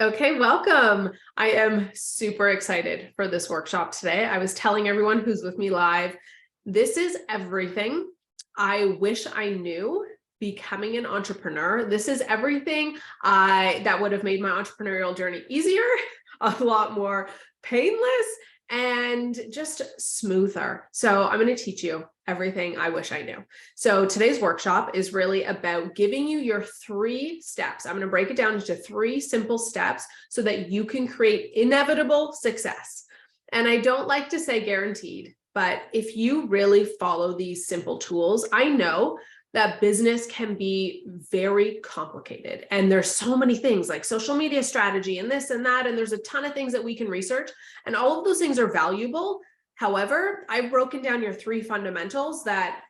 Okay, welcome. I am super excited for this workshop today. I was telling everyone who's with me live, this is everything I wish I knew becoming an entrepreneur. This is everything that would have made my entrepreneurial journey easier, a lot more painless, and just smoother. So I'm going to teach you everything I wish I knew. So today's workshop is really about giving you your 3 steps. I'm going to break it down into 3 simple steps so that you can create inevitable success. And I don't like to say guaranteed, but if you really follow these simple tools, I know that business can be very complicated. And there's so many things like social media strategy and this and that. And there's a ton of things that we can research. And all of those things are valuable. However, I've broken down your 3 fundamentals that,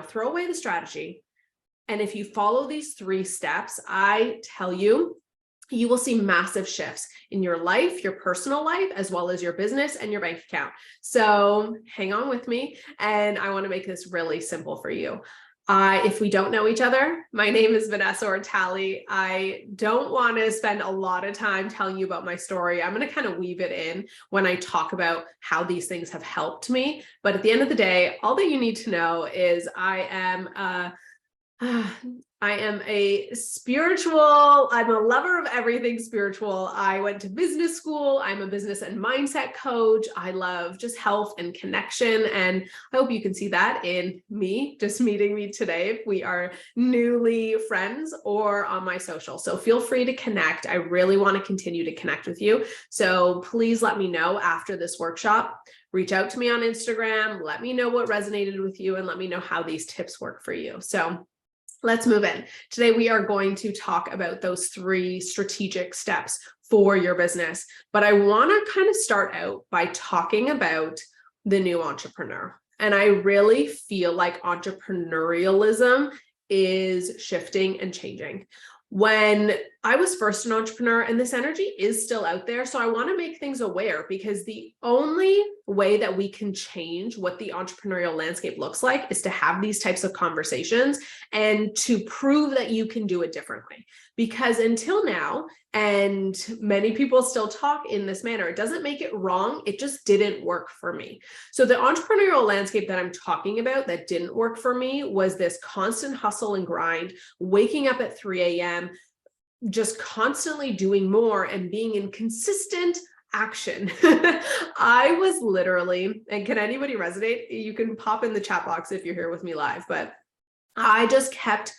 throw away the strategy. And if you follow these 3 steps, I tell you, you will see massive shifts in your life, your personal life, as well as your business and your bank account. So hang on with me. And I want to make this really simple for you. If we don't know each other, my name is Vanessa Ortali. I don't want to spend a lot of time telling you about my story. I'm going to kind of weave it in when I talk about how these things have helped me. But at the end of the day, all that you need to know is I am a spiritual, I'm a lover of everything spiritual. I went to business school. I'm a business and mindset coach. I love just health and connection. And I hope you can see that in me, just meeting me today, if we are newly friends or on my social. So feel free to connect. I really want to continue to connect with you. So please let me know after this workshop. Reach out to me on Instagram. Let me know what resonated with you and let me know how these tips work for you. So let's move in. Today, we are going to talk about those 3 strategic steps for your business. But I want to kind of start out by talking about the new entrepreneur. And I really feel like entrepreneurialism is shifting and changing. When I was first an entrepreneur, and this energy is still out there, so I want to make things aware, because the only way that we can change what the entrepreneurial landscape looks like is to have these types of conversations and to prove that you can do it differently. Because until now, and many people still talk in this manner, it doesn't make it wrong, it just didn't work for me. So the entrepreneurial landscape that I'm talking about that didn't work for me was this constant hustle and grind, waking up at 3 a.m., just constantly doing more and being in consistent action. I was literally, and can anybody resonate? You can pop in the chat box if you're here with me live, but I just kept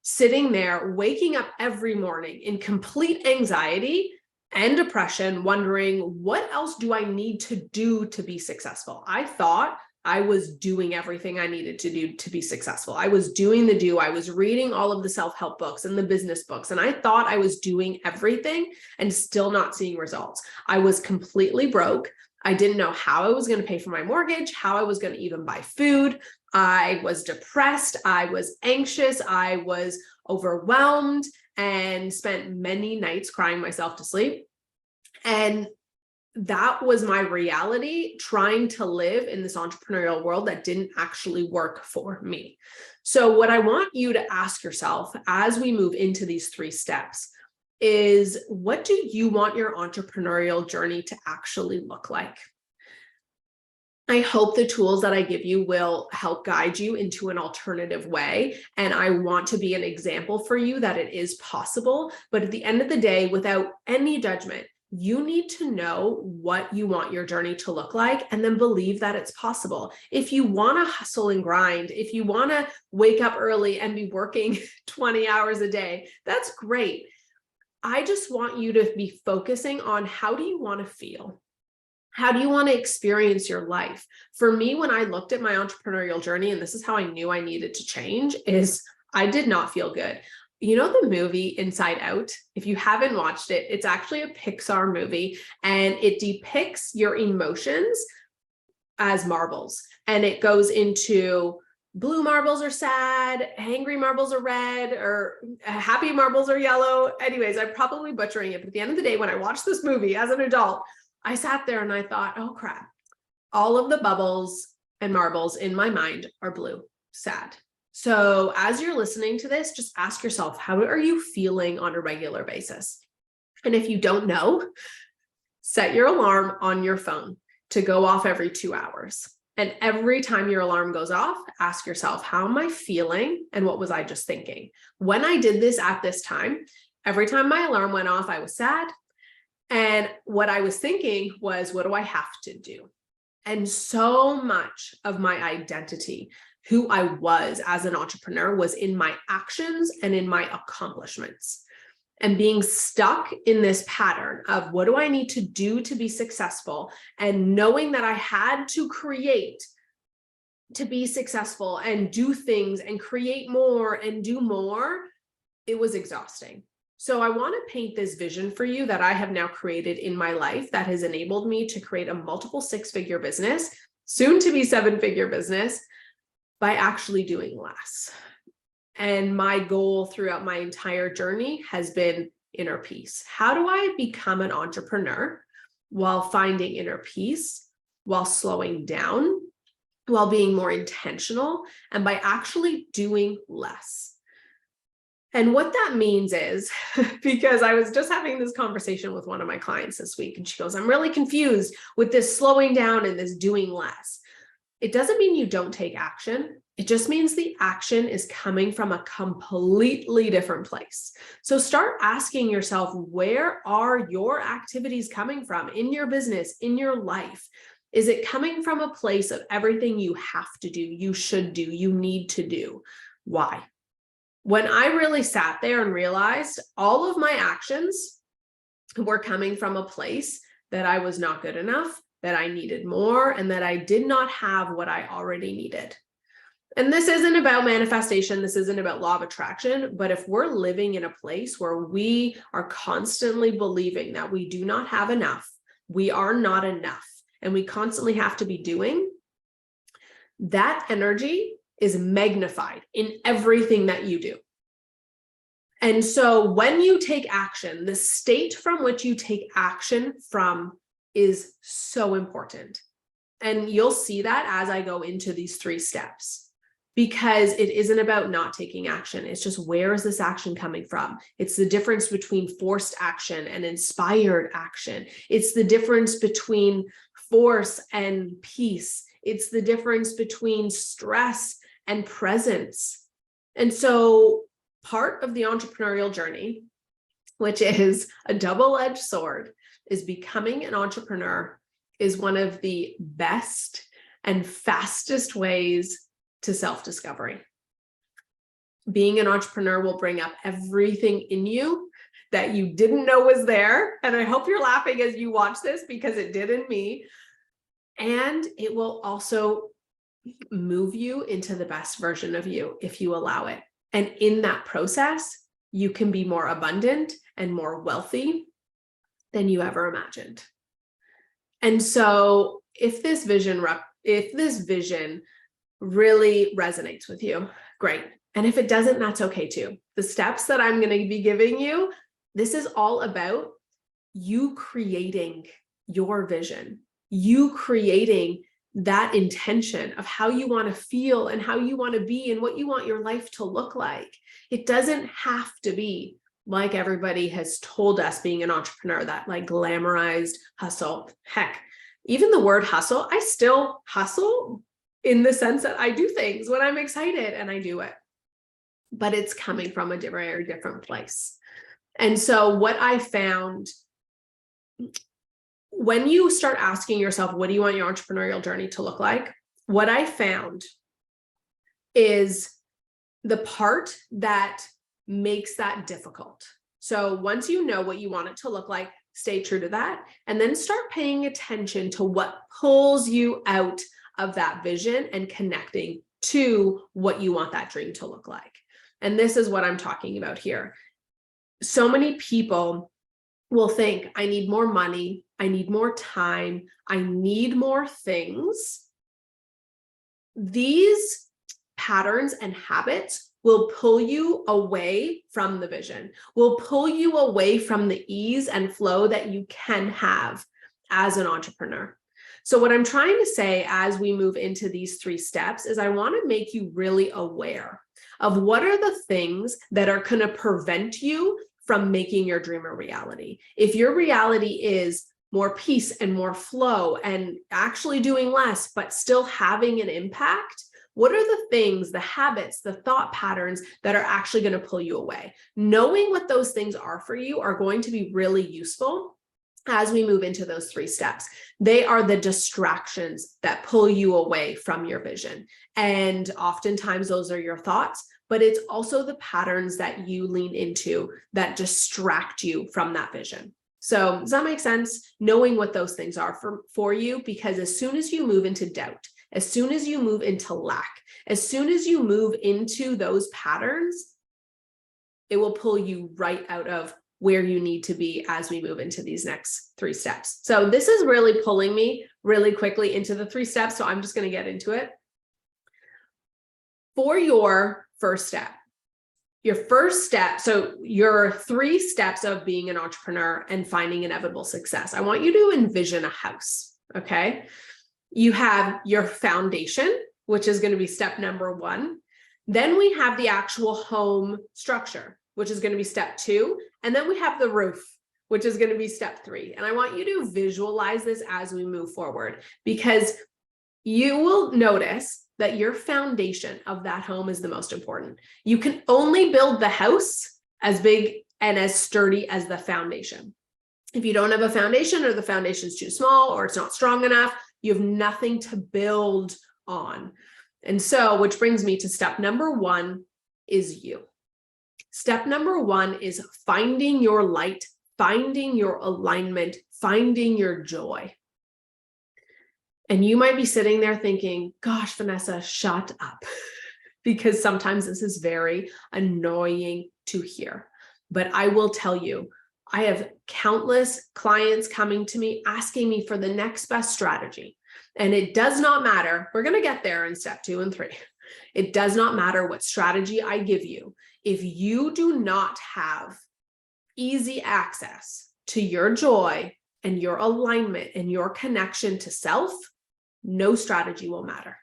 sitting there, waking up every morning in complete anxiety and depression, wondering, what else do I need to do to be successful? I thought I was doing everything I needed to do to be successful. I was doing the do. I was reading all of the self-help books and the business books, and I thought I was doing everything and still not seeing results. I was completely broke. I didn't know how I was going to pay for my mortgage, how I was going to even buy food. I was depressed. I was anxious. I was overwhelmed and spent many nights crying myself to sleep. And that was my reality, trying to live in this entrepreneurial world that didn't actually work for me. So what I want you to ask yourself as we move into these 3 steps is, what do you want your entrepreneurial journey to actually look like? I hope the tools that I give you will help guide you into an alternative way. And I want to be an example for you that it is possible. But at the end of the day, without any judgment, you need to know what you want your journey to look like and then believe that it's possible. If you want to hustle and grind, if you want to wake up early and be working 20 hours a day, that's great. I just want you to be focusing on, how do you want to feel? How do you want to experience your life? For me, when I looked at my entrepreneurial journey, and this is how I knew I needed to change, is I did not feel good. You know the movie Inside Out? If you haven't watched it, it's actually a Pixar movie, and it depicts your emotions as marbles. And it goes into blue marbles are sad, angry marbles are red, or happy marbles are yellow. Anyways, I'm probably butchering it. But at the end of the day, when I watched this movie as an adult, I sat there and I thought, oh crap, all of the bubbles and marbles in my mind are blue, sad. So as you're listening to this, just ask yourself, how are you feeling on a regular basis? And if you don't know, set your alarm on your phone to go off every 2 hours. And every time your alarm goes off, ask yourself, how am I feeling? And what was I just thinking? When I did this at this time, every time my alarm went off, I was sad. And what I was thinking was, what do I have to do? And so much of my identity, who I was as an entrepreneur, was in my actions and in my accomplishments. And being stuck in this pattern of what do I need to do to be successful, and knowing that I had to create to be successful and do things and create more and do more, it was exhausting. So I want to paint this vision for you that I have now created in my life that has enabled me to create a multiple 6-figure business, soon to be 7-figure business, by actually doing less. And my goal throughout my entire journey has been inner peace. How do I become an entrepreneur while finding inner peace, while slowing down, while being more intentional, and by actually doing less? And what that means is, because I was just having this conversation with one of my clients this week, and she goes, I'm really confused with this slowing down and this doing less. It doesn't mean you don't take action. It just means the action is coming from a completely different place. So start asking yourself, where are your activities coming from in your business, in your life? Is it coming from a place of everything you have to do, you should do, you need to do? Why? When I really sat there and realized all of my actions were coming from a place that I was not good enough, that I needed more, and that I did not have what I already needed. And this isn't about manifestation. This isn't about law of attraction. But if we're living in a place where we are constantly believing that we do not have enough, we are not enough, and we constantly have to be doing, that energy is magnified in everything that you do. And so when you take action, the state from which you take action from is so important. And you'll see that as I go into these 3 steps, because it isn't about not taking action. It's just, where is this action coming from? It's the difference between forced action and inspired action. It's the difference between force and peace. It's the difference between stress and presence. And so part of the entrepreneurial journey, which is a double-edged sword, is becoming an entrepreneur is one of the best and fastest ways to self-discovery. Being an entrepreneur will bring up everything in you that you didn't know was there. And I hope you're laughing as you watch this, because it did in me. And it will also move you into the best version of you if you allow it. And in that process, you can be more abundant and more wealthy than you ever imagined. And so if this vision really resonates with you, great. And if it doesn't, that's okay too. The steps that I'm going to be giving you, this is all about you creating your vision, you creating that intention of how you want to feel and how you want to be and what you want your life to look like. It doesn't have to be like everybody has told us being an entrepreneur, that like glamorized hustle. Heck, even the word hustle, I still hustle in the sense that I do things when I'm excited and I do it, but it's coming from a very different place. And so what I found, when you start asking yourself, what do you want your entrepreneurial journey to look like? What I found is the part that makes that difficult. So once you know what you want it to look like, stay true to that, and then start paying attention to what pulls you out of that vision and connecting to what you want that dream to look like. And this is what I'm talking about here. So many people will think, I need more money, I need more time, I need more things. These patterns and habits will pull you away from the vision, will pull you away from the ease and flow that you can have as an entrepreneur. So what I'm trying to say as we move into these 3 steps is I want to make you really aware of what are the things that are going to prevent you from making your dream a reality. If your reality is more peace and more flow and actually doing less, but still having an impact, what are the things, the habits, the thought patterns that are actually going to pull you away? Knowing what those things are for you are going to be really useful as we move into those 3 steps. They are the distractions that pull you away from your vision. And oftentimes those are your thoughts, but it's also the patterns that you lean into that distract you from that vision. So does that make sense? Knowing what those things are for you, because as soon as you move into doubt, as soon as you move into lack, as soon as you move into those patterns, it will pull you right out of where you need to be as we move into these next 3 steps. So this is really pulling me really quickly into the 3 steps. So I'm just going to get into it. For your first step, so your 3 steps of being an entrepreneur and finding inevitable success, I want you to envision a house. Okay. You have your foundation, which is going to be step number 1. Then we have the actual home structure, which is going to be step 2. And then we have the roof, which is going to be step 3. And I want you to visualize this as we move forward, because you will notice that your foundation of that home is the most important. You can only build the house as big and as sturdy as the foundation. If you don't have a foundation, or the foundation's too small, or it's not strong enough, you have nothing to build on. And so, which brings me to step number 1 is you. Step number 1 is finding your light, finding your alignment, finding your joy. And you might be sitting there thinking, gosh, Vanessa, shut up. Because sometimes this is very annoying to hear. But I will tell you, I have countless clients coming to me asking me for the next best strategy. And it does not matter. We're going to get there in step 2 and 3. It does not matter what strategy I give you. If you do not have easy access to your joy and your alignment and your connection to self, no strategy will matter.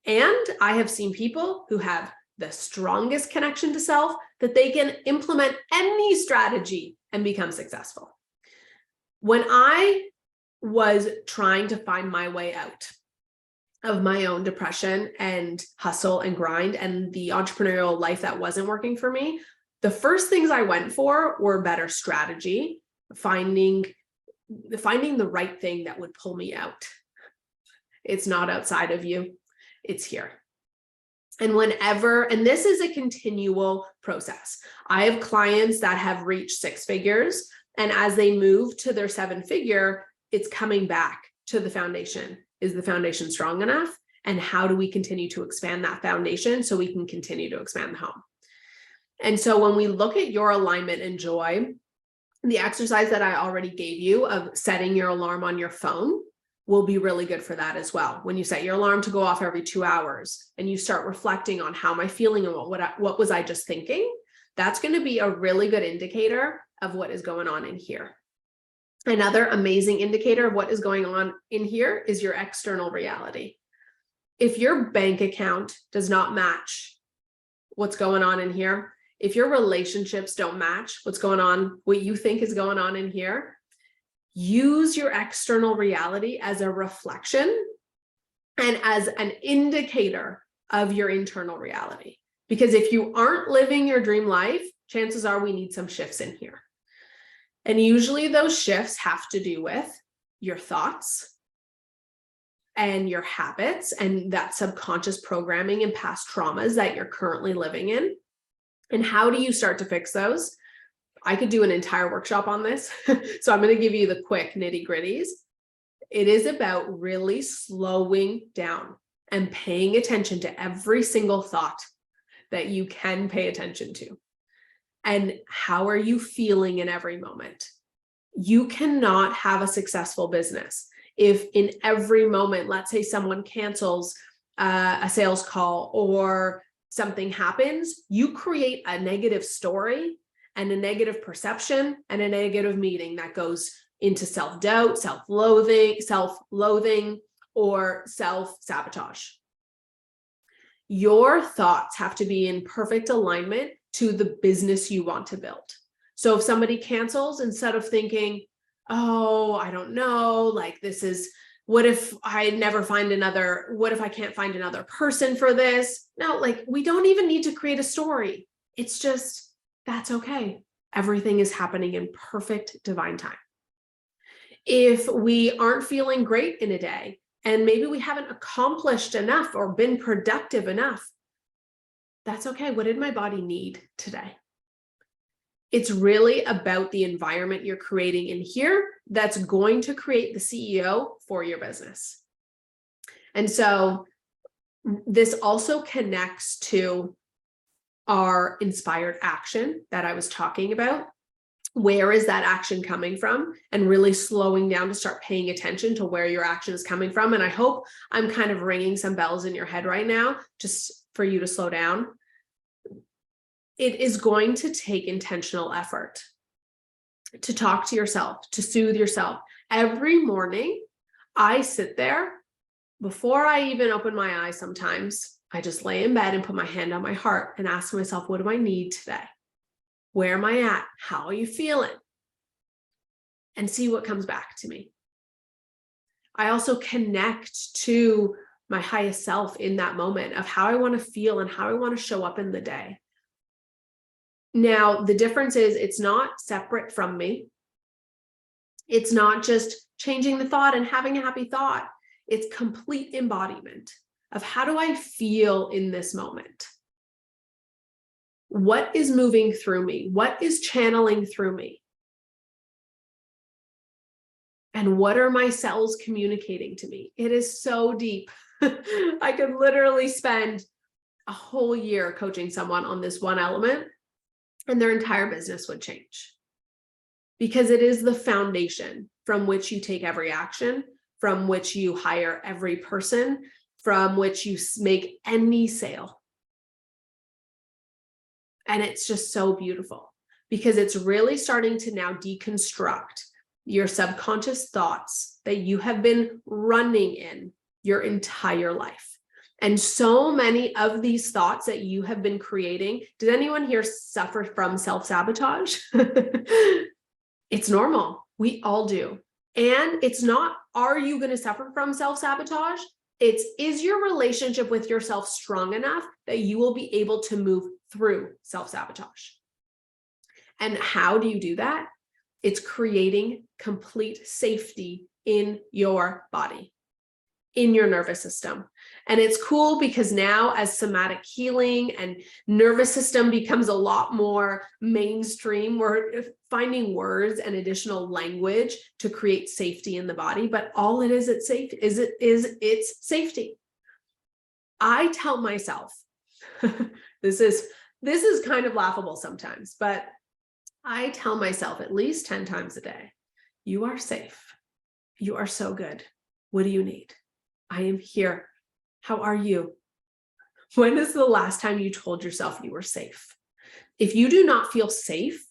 And I have seen people who have the strongest connection to self that they can implement any strategy and become successful. When I was trying to find my way out of my own depression and hustle and grind and the entrepreneurial life that wasn't working for me, the first things I went for were better strategy, finding the right thing that would pull me out. It's not outside of you, it's here. And and this is a continual process. I have clients that have reached 6 figures, and as they move to their 7-figure, it's coming back to the foundation. Is the foundation strong enough? And how do we continue to expand that foundation so we can continue to expand the home? And so when we look at your alignment and joy, the exercise that I already gave you of setting your alarm on your phone will be really good for that as well. When you set your alarm to go off every 2 hours and you start reflecting on how am I feeling and what was I just thinking, that's going to be a really good indicator of what is going on in here. Another amazing indicator of what is going on in here is your external reality. If your bank account does not match what's going on in here, if your relationships don't match what's going on, what you think is going on in here, use your external reality as a reflection and as an indicator of your internal reality. Because if you aren't living your dream life, chances are we need some shifts in here. And usually those shifts have to do with your thoughts and your habits and that subconscious programming and past traumas that you're currently living in. And how do you start to fix those? I could do an entire workshop on this. So I'm going to give you the quick nitty-gritties. It is about really slowing down and paying attention to every single thought that you can pay attention to. And how are you feeling in every moment? You cannot have a successful business if in every moment, let's say someone cancels a sales call or something happens, you create a negative story and a negative perception and a negative meaning that goes into self-doubt, self-loathing, or self-sabotage. Your thoughts have to be in perfect alignment to the business you want to build. So if somebody cancels, instead of thinking, oh, I don't know, like what if I what if I can't find another person for this? No, like we don't even need to create a story. It's just, that's okay. Everything is happening in perfect divine time. If we aren't feeling great in a day, and maybe we haven't accomplished enough or been productive enough, that's okay. What did my body need today? It's really about the environment you're creating in here that's going to create the CEO for your business. And so this also connects to our inspired action that I was talking about. Where is that action coming from? And really slowing down to start paying attention to where your action is coming from. And I hope I'm kind of ringing some bells in your head right now, just for you to slow down. It is going to take intentional effort to talk to yourself, to soothe yourself. Every morning, I sit there before I even open my eyes. Sometimes I just lay in bed and put my hand on my heart and ask myself, what do I need today? Where am I at? How are you feeling? And see what comes back to me. I also connect to my highest self in that moment of how I want to feel and how I want to show up in the day. Now, the difference is it's not separate from me. It's not just changing the thought and having a happy thought. It's complete embodiment of how do I feel in this moment? What is moving through me? What is channeling through me? And what are my cells communicating to me? It is so deep. I could literally spend a whole year coaching someone on this one element, and their entire business would change. Because it is the foundation from which you take every action, from which you hire every person, from which you make any sale. And it's just so beautiful because it's really starting to now deconstruct your subconscious thoughts that you have been running in your entire life. And so many of these thoughts that you have been creating, did anyone here suffer from self-sabotage? It's normal. We all do. And it's not, are you going to suffer from self-sabotage? It's, is your relationship with yourself strong enough that you will be able to move through self-sabotage? And how do you do that? It's creating complete safety in your body, in your nervous system. And it's cool because now as somatic healing and nervous system becomes a lot more mainstream, we're finding words and additional language to create safety in the body. But all it is, it's safety. I tell myself, this is kind of laughable sometimes, but I tell myself at least 10 times a day, you are safe. You are so good. What do you need? I am here. How are you? When is the last time you told yourself you were safe? If you do not feel safe,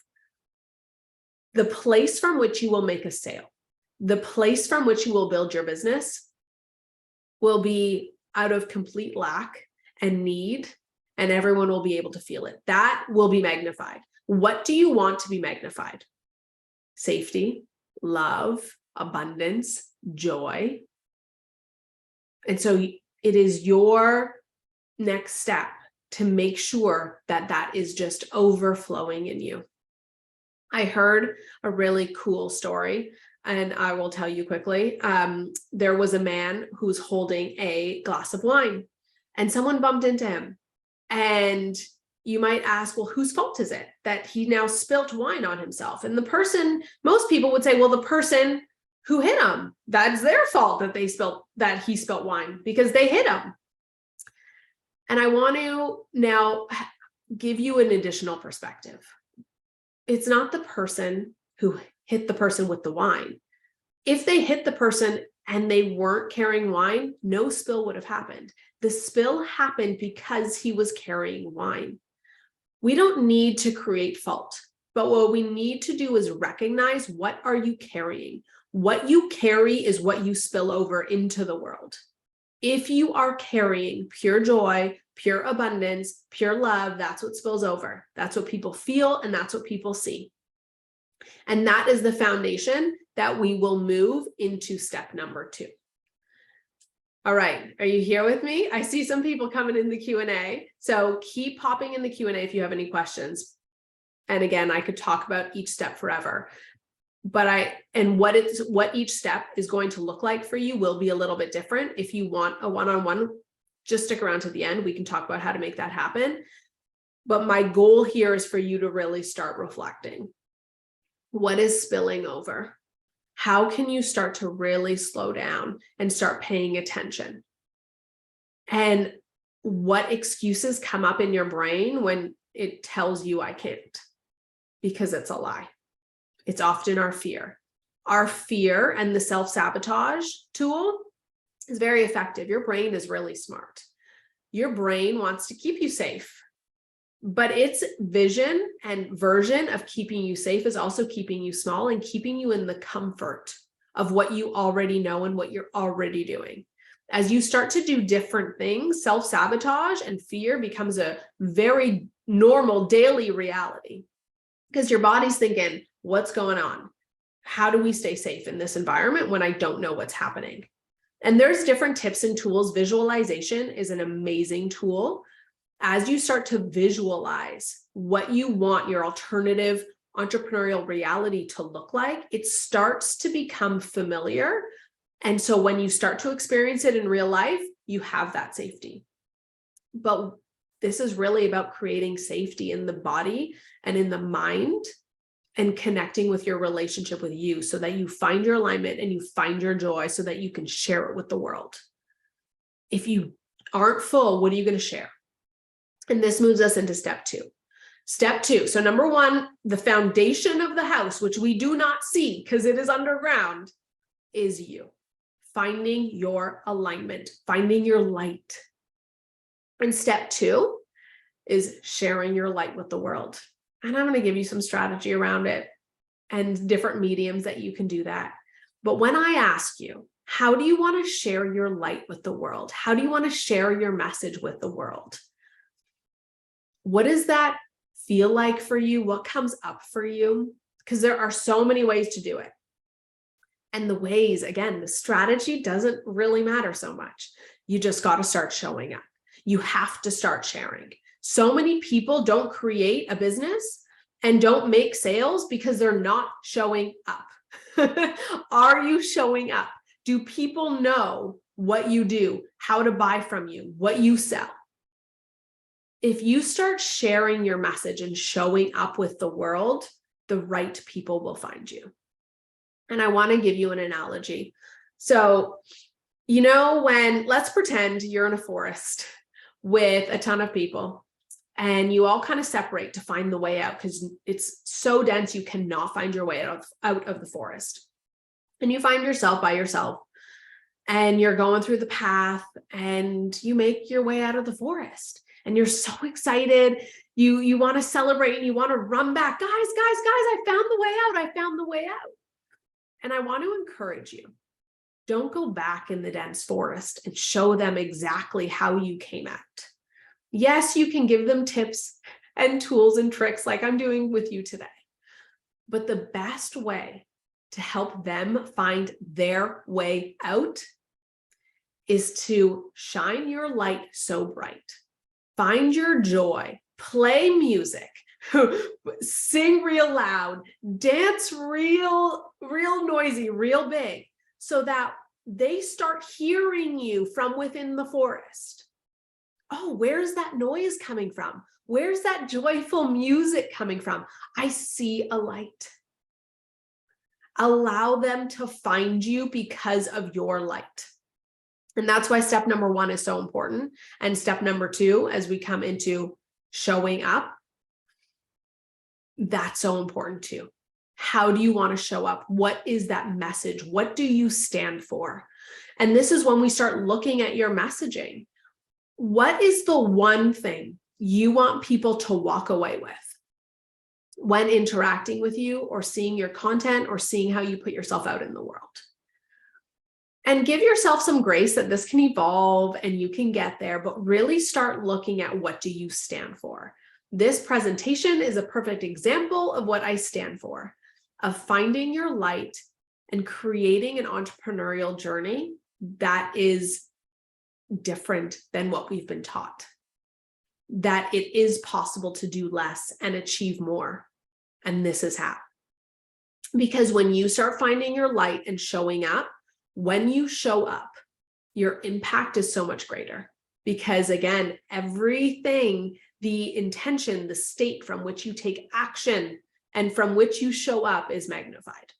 the place from which you will make a sale, the place from which you will build your business will be out of complete lack and need, and everyone will be able to feel it. That will be magnified. What do you want to be magnified? Safety, love, abundance, joy. And so it is your next step to make sure that that is just overflowing in you. I heard a really cool story, and I will tell you quickly. There was a man who's holding a glass of wine, and someone bumped into him. And you might ask, well, whose fault is it that he now spilt wine on himself? And the person, most people would say, well, the person who hit him, that's their fault that he spilt wine because they hit him. And I want to now give you an additional perspective. It's not the person who hit the person with the wine. If they hit the person and they weren't carrying wine, no spill would have happened. The spill happened because he was carrying wine. We don't need to create fault, but what we need to do is recognize, what are you carrying? What you carry is what you spill over into the world. If you are carrying pure joy, pure abundance, pure love, that's what spills over. That's what people feel, and that's what people see. And that is the foundation that we will move into step number 2. All right, are you here with me? I see some people coming in the Q&A. So keep popping in the Q&A if you have any questions. And again, I could talk about each step forever. But what each step is going to look like for you will be a little bit different. If you want a one-on-one, just stick around to the end. We can talk about how to make that happen. But my goal here is for you to really start reflecting. What is spilling over? How can you start to really slow down and start paying attention? And what excuses come up in your brain when it tells you I can't? Because it's a lie. It's often our fear. Our fear and the self-sabotage tool is very effective. Your brain is really smart. Your brain wants to keep you safe. But its vision and version of keeping you safe is also keeping you small and keeping you in the comfort of what you already know and what you're already doing. As you start to do different things, self-sabotage and fear becomes a very normal daily reality because your body's thinking, what's going on? How do we stay safe in this environment when I don't know what's happening? And there's different tips and tools. Visualization is an amazing tool. As you start to visualize what you want your alternative entrepreneurial reality to look like, it starts to become familiar. And so when you start to experience it in real life, you have that safety. But this is really about creating safety in the body and in the mind and connecting with your relationship with you so that you find your alignment and you find your joy so that you can share it with the world. If you aren't full, what are you going to share? And this moves us into step 2. Step 2. So number 1, the foundation of the house, which we do not see because it is underground, is you. Finding your alignment, finding your light. And step 2 is sharing your light with the world. And I'm going to give you some strategy around it and different mediums that you can do that. But when I ask you, how do you want to share your light with the world? How do you want to share your message with the world? What does that feel like for you? What comes up for you? Because there are so many ways to do it. And the ways, again, the strategy doesn't really matter so much. You just got to start showing up. You have to start sharing. So many people don't create a business and don't make sales because they're not showing up. Are you showing up? Do people know what you do, how to buy from you, what you sell? If you start sharing your message and showing up with the world, the right people will find you. And I want to give you an analogy. So, let's pretend you're in a forest with a ton of people and you all kind of separate to find the way out because it's so dense you cannot find your way out of the forest. And you find yourself by yourself and you're going through the path and you make your way out of the forest. And you're so excited. You want to celebrate and you want to run back. Guys, I found the way out. I found the way out. And I want to encourage you. Don't go back in the dense forest and show them exactly how you came out. Yes, you can give them tips and tools and tricks like I'm doing with you today. But the best way to help them find their way out is to shine your light so bright. Find your joy, play music, sing real loud, dance real noisy, real big, so that they start hearing you from within the forest. Oh, where's that noise coming from? Where's that joyful music coming from? I see a light. Allow them to find you because of your light. And that's why step number 1 is so important. And step number 2, as we come into showing up, that's so important too. How do you want to show up? What is that message? What do you stand for? And this is when we start looking at your messaging. What is the one thing you want people to walk away with when interacting with you or seeing your content or seeing how you put yourself out in the world? And give yourself some grace that this can evolve and you can get there, but really start looking at what do you stand for. This presentation is a perfect example of what I stand for. of finding your light and creating an entrepreneurial journey that is different than what we've been taught. That it is possible to do less and achieve more. And this is how. Because when you start finding your light and showing up, when you show up, your impact is so much greater. Because again, everything, the intention, the state from which you take action and from which you show up is magnified.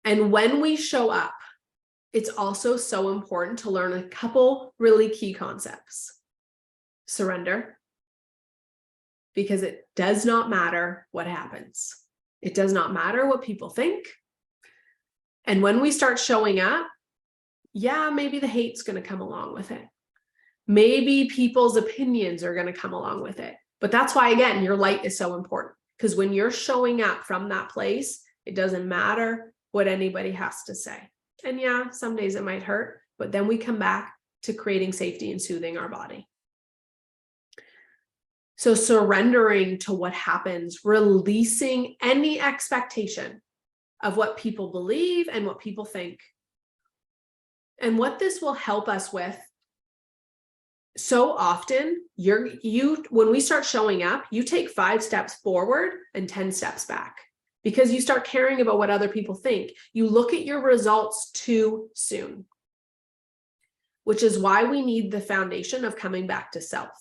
And when we show up, it's also so important to learn a couple really key concepts. Surrender, because it does not matter what happens. It does not matter what people think. And when we start showing up, yeah, maybe the hate's going to come along with it. Maybe people's opinions are going to come along with it. But that's why, again, your light is so important, because when you're showing up from that place, it doesn't matter what anybody has to say. And yeah, some days it might hurt, but then we come back to creating safety and soothing our body. So surrendering to what happens, releasing any expectation of what people believe and what people think. And what this will help us with, so often, when we start showing up, you take 5 steps forward and 10 steps back. Because you start caring about what other people think. You look at your results too soon, which is why we need the foundation of coming back to self.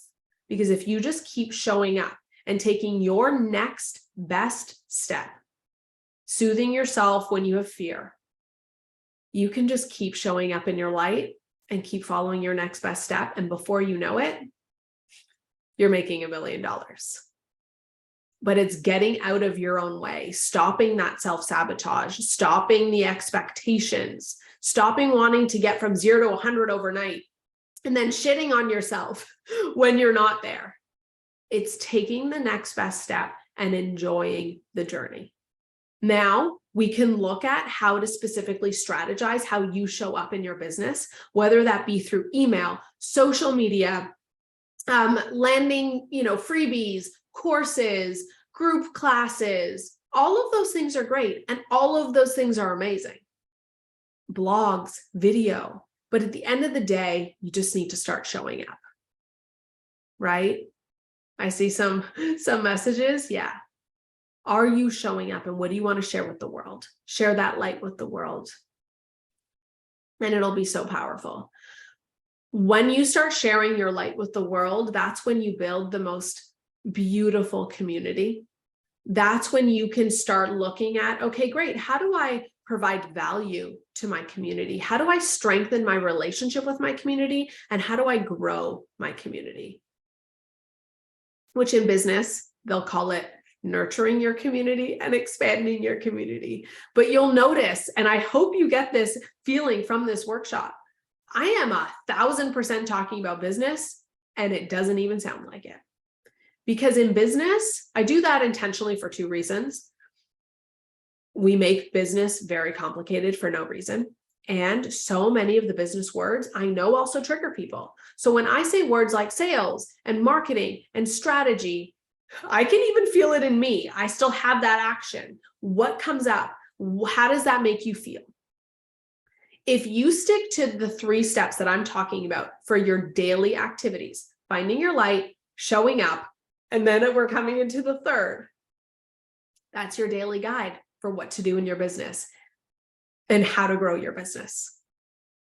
Because if you just keep showing up and taking your next best step, soothing yourself when you have fear, you can just keep showing up in your light and keep following your next best step. And before you know it, you're making $1 million. But it's getting out of your own way, stopping that self-sabotage, stopping the expectations, stopping wanting to get from 0 to 100 overnight, and then shitting on yourself when you're not there. It's taking the next best step and enjoying the journey. Now we can look at how to specifically strategize how you show up in your business, whether that be through email, social media, landing, freebies, courses, group classes. All of those things are great. And all of those things are amazing. Blogs, video. But at the end of the day, you just need to start showing up. Right? I see some messages. Yeah. Are you showing up? And what do you want to share with the world? Share that light with the world. And it'll be so powerful. When you start sharing your light with the world, that's when you build the most beautiful community. That's when you can start looking at, okay, great. How do I provide value to my community? How do I strengthen my relationship with my community? And how do I grow my community? Which in business, they'll call it nurturing your community and expanding your community. But you'll notice, and I hope you get this feeling from this workshop, I am 1,000% talking about business, and it doesn't even sound like it. Because in business, I do that intentionally for 2 reasons. We make business very complicated for no reason. And so many of the business words I know also trigger people. So when I say words like sales and marketing and strategy, I can even feel it in me. I still have that action. What comes up? How does that make you feel? If you stick to the 3 steps that I'm talking about for your daily activities, finding your light, showing up, and then we're coming into the 3rd, that's your daily guide for what to do in your business and how to grow your business.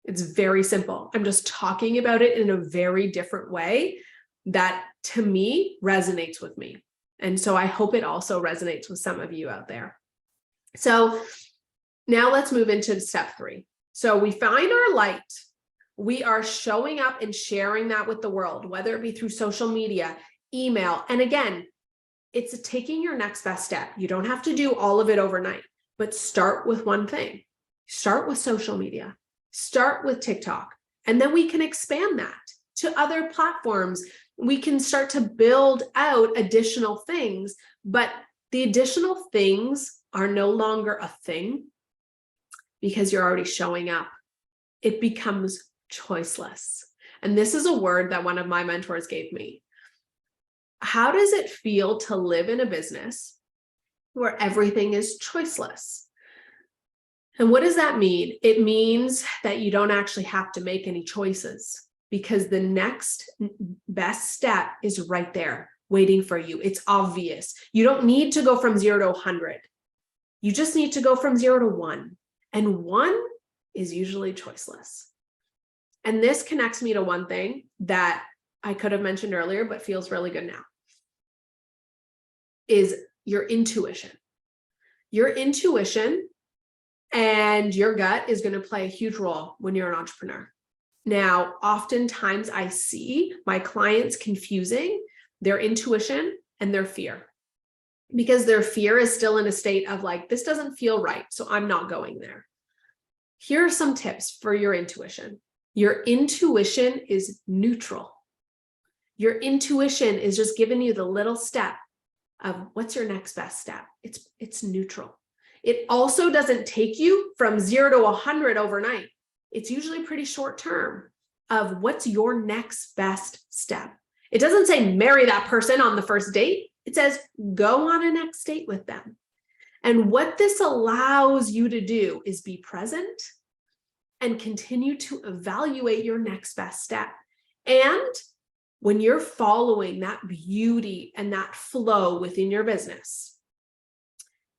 It's very simple. I'm just talking about it in a very different way that to me resonates with me. And so I hope it also resonates with some of you out there. So now let's move into step 3. So we find our light. We are showing up and sharing that with the world, whether it be through social media, email. And again, it's taking your next best step. You don't have to do all of it overnight, but start with one thing. Start with social media, start with TikTok, and then we can expand that to other platforms. We can start to build out additional things, but the additional things are no longer a thing because you're already showing up. It becomes choiceless. And this is a word that one of my mentors gave me. How does it feel to live in a business where everything is choiceless. And what does that mean? It means that you don't actually have to make any choices because the next best step is right there waiting for you. It's obvious. You don't need to go from 0 to 100. You just need to go from 0 to 1. And 1 is usually choiceless. And this connects me to one thing that I could have mentioned earlier, but feels really good now, is your intuition. Your intuition and your gut is going to play a huge role when you're an entrepreneur. Now, oftentimes I see my clients confusing their intuition and their fear, because their fear is still in a state of like, this doesn't feel right, so I'm not going there. Here are some tips for your intuition. Your intuition is neutral. Your intuition is just giving you the little step of what's your next best step. It's neutral. It also doesn't take you from 0 to 100 overnight. It's usually pretty short term of what's your next best step. It doesn't say marry that person on the first date. It says go on a next date with them. And what this allows you to do is be present and continue to evaluate your next best step. And when you're following that beauty and that flow within your business,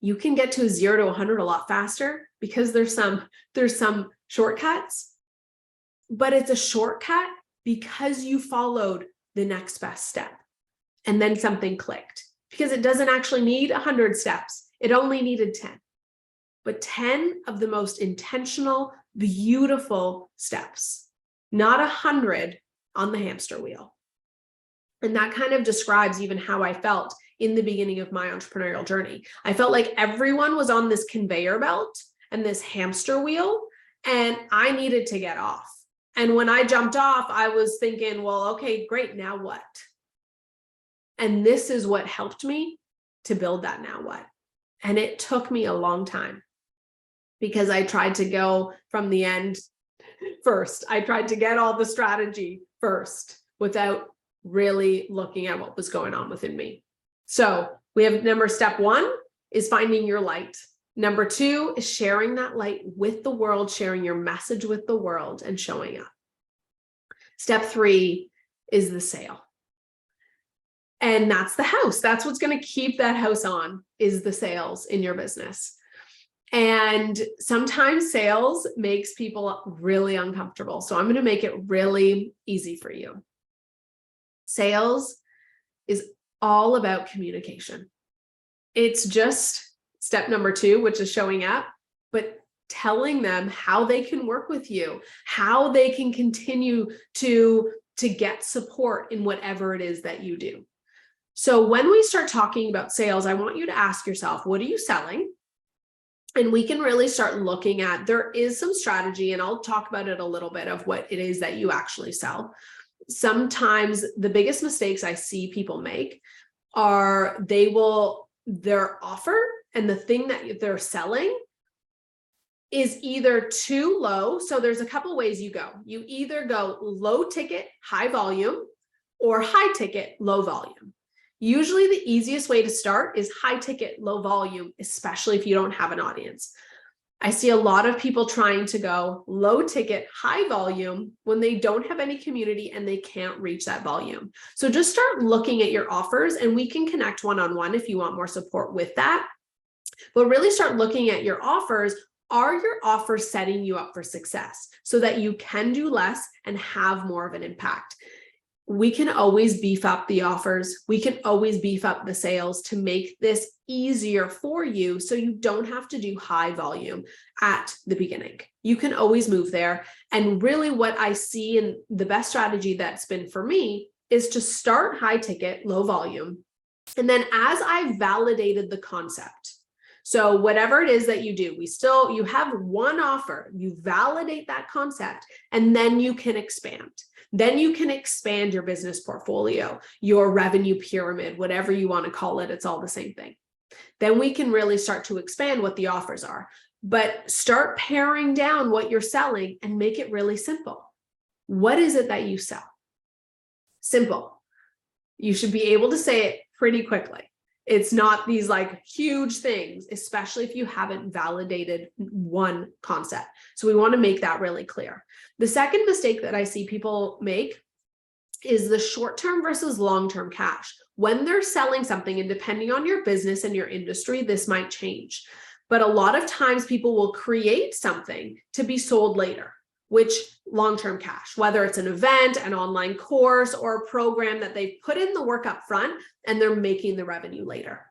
you can get to 0 to 100 a lot faster because there's some shortcuts, but it's a shortcut because you followed the next best step and then something clicked, because it doesn't actually need 100 steps. It only needed 10, but 10 of the most intentional, beautiful steps, not 100 on the hamster wheel. And that kind of describes even how I felt in the beginning of my entrepreneurial journey. I felt like everyone was on this conveyor belt and this hamster wheel, and I needed to get off. And when I jumped off, I was thinking, well, okay, great, now what? And this is what helped me to build that now what. And it took me a long time because I tried to go from the end first. I tried to get all the strategy first without really looking at what was going on within me. So we have step 1 is finding your light. Number 2 is sharing that light with the world, sharing your message with the world and showing up. Step 3 is the sale. And that's the house. That's what's going to keep that house on, is the sales in your business. And sometimes sales makes people really uncomfortable. So I'm going to make it really easy for you. Sales is all about communication. It's just step number 2, which is showing up, but telling them how they can work with you, how they can continue to get support in whatever it is that you do. So when we start talking about sales, I want you to ask yourself, what are you selling? And we can really start looking at, there is some strategy, and I'll talk about it a little bit of what it is that you actually sell. Sometimes the biggest mistakes I see people make are their offer and the thing that they're selling is either too low. So there's a couple ways you go. You either go low ticket, high volume, or high ticket, low volume. Usually the easiest way to start is high ticket, low volume, especially if you don't have an audience. I see a lot of people trying to go low ticket, high volume when they don't have any community and they can't reach that volume. So just start looking at your offers, and we can connect one-on-one if you want more support with that. But really start looking at your offers. Are your offers setting you up for success so that you can do less and have more of an impact? We can always beef up the offers. We can always beef up the sales to make this easier for you so you don't have to do high volume at the beginning. You can always move there. And really what I see, and the best strategy that's been for me, is to start high ticket, low volume. And then as I validated the concept, so whatever it is that you do, you have one offer, you validate that concept, and then you can expand. Then you can expand your business portfolio, your revenue pyramid, whatever you want to call it. It's all the same thing. Then we can really start to expand what the offers are, but start paring down what you're selling and make it really simple. What is it that you sell? Simple. You should be able to say it pretty quickly. It's not these like huge things, especially if you haven't validated one concept. So we want to make that really clear. The second mistake that I see people make is the short-term versus long-term cash. When they're selling something, and depending on your business and your industry, this might change. But a lot of times people will create something to be sold later, which long-term cash, whether it's an event, an online course, or a program that they've put in the work up front and they're making the revenue later.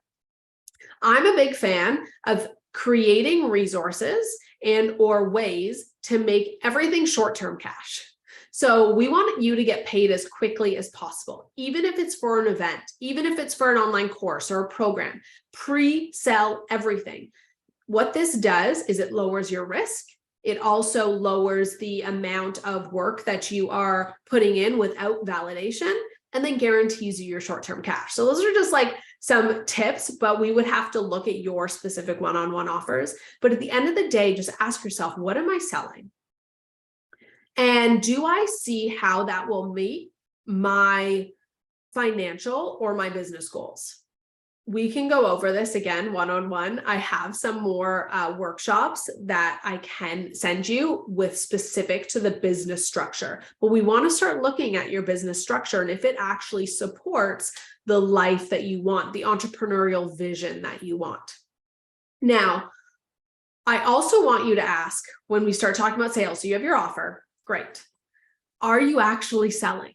I'm a big fan of creating resources and or ways to make everything short-term cash. So we want you to get paid as quickly as possible, even if it's for an event, even if it's for an online course or a program. Pre-sell everything. What this does is it lowers your risk. It also lowers the amount of work that you are putting in without validation, and then guarantees you your short-term cash. So those are just like some tips, but we would have to look at your specific one-on-one offers. But at the end of the day, just ask yourself, what am I selling? And do I see how that will meet my financial or my business goals? We can go over this again one-on-one. I have some more workshops that I can send you with specific to the business structure. But we want to start looking at your business structure and if it actually supports the life that you want, the entrepreneurial vision that you want. Now, I also want you to ask when we start talking about sales, so you have your offer, great. Are you actually selling?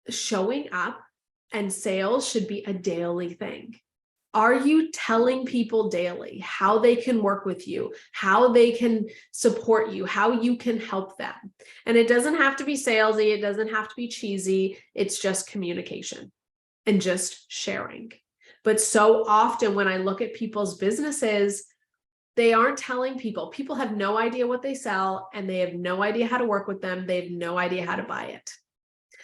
Showing up and sales should be a daily thing. Are you telling people daily how they can work with you, how they can support you, how you can help them? And it doesn't have to be salesy. It doesn't have to be cheesy. It's just communication and just sharing. But so often when I look at people's businesses, they aren't telling people. People have no idea what they sell and they have no idea how to work with them. They have no idea how to buy it.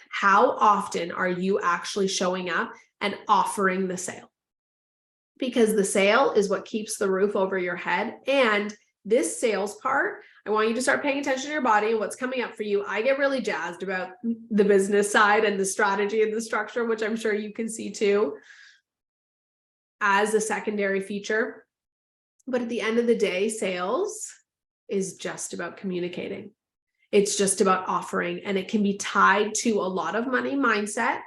How often are you actually showing up and offering the sale? Because the sale is what keeps the roof over your head. And this sales part, I want you to start paying attention to your body and what's coming up for you. I get really jazzed about the business side and the strategy and the structure, which I'm sure you can see too, as a secondary feature. But at the end of the day, sales is just about communicating. It's just about offering, and it can be tied to a lot of money mindset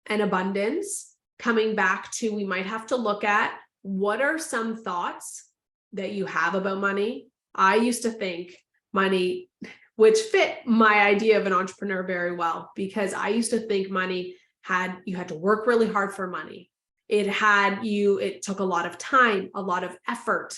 and abundance. Coming back to, we might have to look at what are some thoughts that you have about money. I used to think money, which fit my idea of an entrepreneur very well, because I used to think money you had to work really hard for money. It took a lot of time, a lot of effort,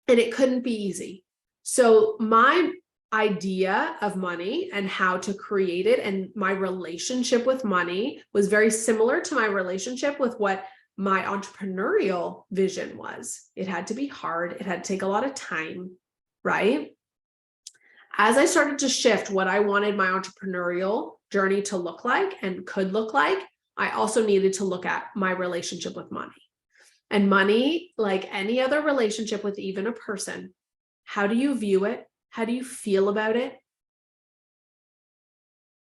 and it couldn't be easy. So my idea of money and how to create it and my relationship with money was very similar to my relationship with what my entrepreneurial vision was. It had to be hard. It had to take a lot of time, right? As I started to shift what I wanted my entrepreneurial journey to look like and could look like, I also needed to look at my relationship with money. And money, like any other relationship with even a person, how do you view it? How do you feel about it?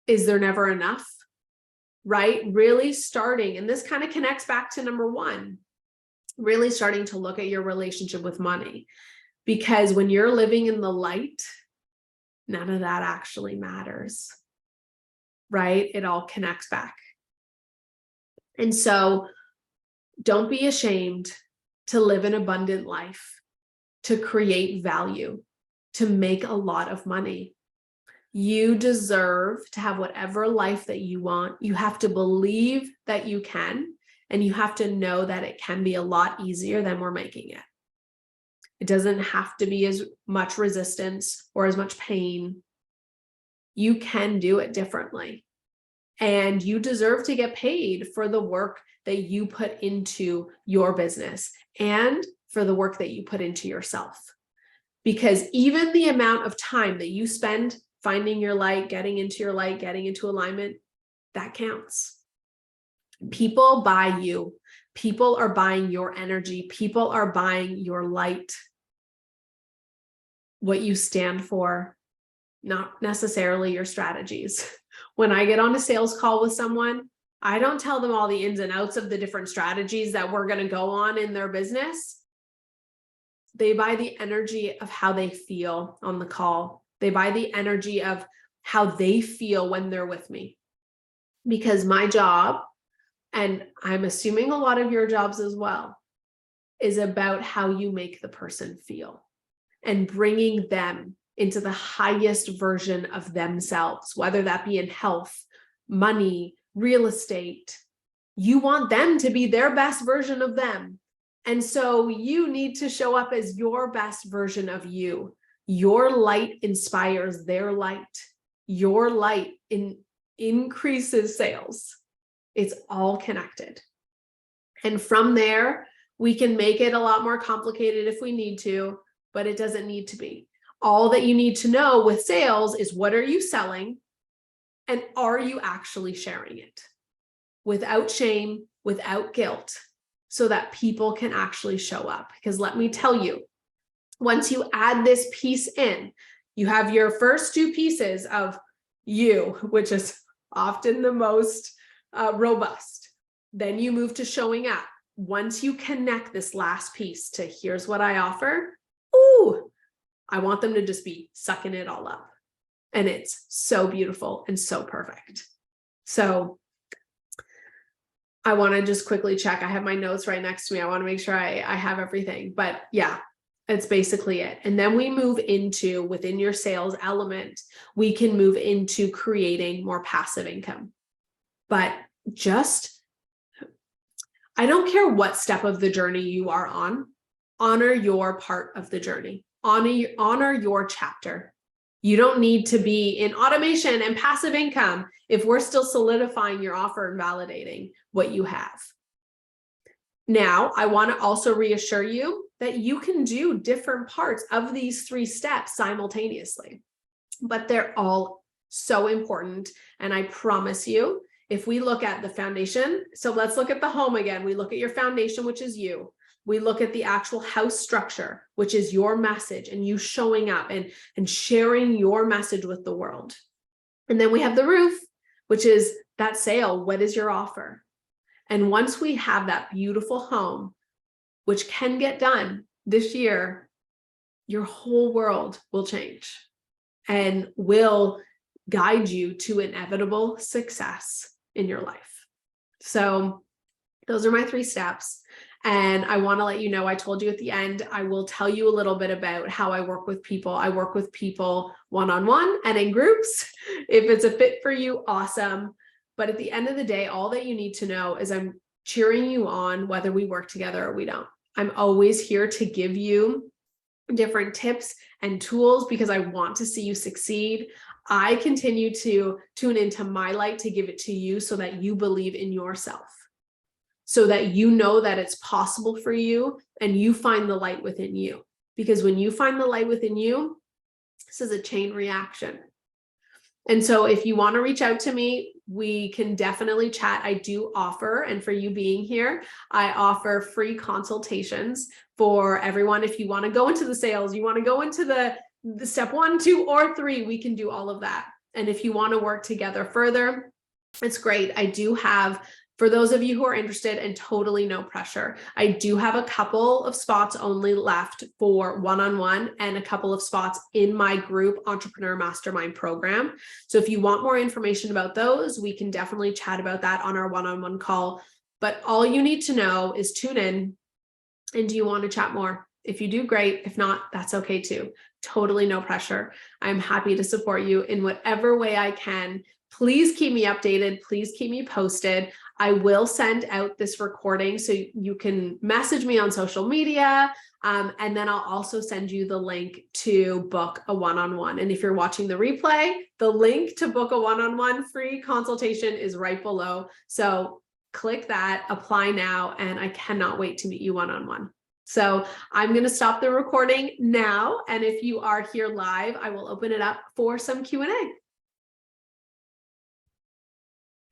Is there never enough? Right? Really starting, and this kind of connects back to number one, really starting to look at your relationship with money. Because when you're living in the light, none of that actually matters, right? It all connects back. And so don't be ashamed to live an abundant life, to create value, to make a lot of money. You deserve to have whatever life that you want. You have to believe that you can, and you have to know that it can be a lot easier than we're making it. It doesn't have to be as much resistance or as much pain. You can do it differently. And you deserve to get paid for the work that you put into your business and for the work that you put into yourself. Because even the amount of time that you spend finding your light, getting into alignment, that counts. People buy you. People are buying your energy. People are buying your light, what you stand for, not necessarily your strategies. When I get on a sales call with someone, I don't tell them all the ins and outs of the different strategies that we're going to go on in their business. They buy the energy of how they feel on the call. They buy the energy of how they feel when they're with me. Because my job, and I'm assuming a lot of your jobs as well, is about how you make the person feel and bringing them into the highest version of themselves, whether that be in health, money, real estate. You want them to be their best version of them. And so you need to show up as your best version of you. Your light inspires their light. Your light increases sales. It's all connected. And from there, we can make it a lot more complicated if we need to, but it doesn't need to be. All that you need to know with sales is, what are you selling? And are you actually sharing it without shame, without guilt, so that people can actually show up? Because let me tell you, once you add this piece in, you have your first two pieces of you, which is often the most robust. Then you move to showing up. Once you connect this last piece to here's what I offer, ooh, I want them to just be sucking it all up. And it's so beautiful and so perfect. So I want to just quickly check. I have my notes right next to me. I want to make sure I have everything. But yeah, it's basically it. And then we move into, within your sales element, we can move into creating more passive income. But just, I don't care what step of the journey you are on, honor your part of the journey. Honor your chapter. You don't need to be in automation and passive income if we're still solidifying your offer and validating what you have. Now, I want to also reassure you that you can do different parts of these 3 steps simultaneously, but they're all so important. And I promise you, if we look at the foundation, so let's look at the home again. We look at your foundation, which is you. We look at the actual house structure, which is your message and you showing up and sharing your message with the world. And then we have the roof, which is that sale. What is your offer? And once we have that beautiful home, which can get done this year, your whole world will change and will guide you to inevitable success in your life. So those are my 3 steps. And I want to let you know, I told you at the end, I will tell you a little bit about how I work with people. I work with people one-on-one and in groups. If it's a fit for you, awesome. But at the end of the day, all that you need to know is I'm cheering you on whether we work together or we don't. I'm always here to give you different tips and tools because I want to see you succeed. I continue to tune into my light to give it to you so that you believe in yourself, so that you know that it's possible for you and you find the light within you. Because when you find the light within you, this is a chain reaction. And so if you want to reach out to me, we can definitely chat. I do offer, and for you being here, I offer free consultations for everyone. If you want to go into the sales, you want to go into the step 1, 2, or 3, we can do all of that. And if you want to work together further, it's great. I do have, for those of you who are interested, and totally no pressure, I do have a couple of spots only left for one-on-one and a couple of spots in my group Entrepreneur Mastermind program. So if you want more information about those, we can definitely chat about that on our one-on-one call. But all you need to know is tune in, and do you want to chat more? If you do, great. If not, that's okay too. Totally no pressure. I'm happy to support you in whatever way I can. Please keep me updated. Please keep me posted. I will send out this recording so you can message me on social media. And then I'll also send you the link to book a one-on-one. And if you're watching the replay, the link to book a one-on-one free consultation is right below. So click that, apply now, and I cannot wait to meet you one-on-one. So I'm going to stop the recording now. And if you are here live, I will open it up for some Q&A.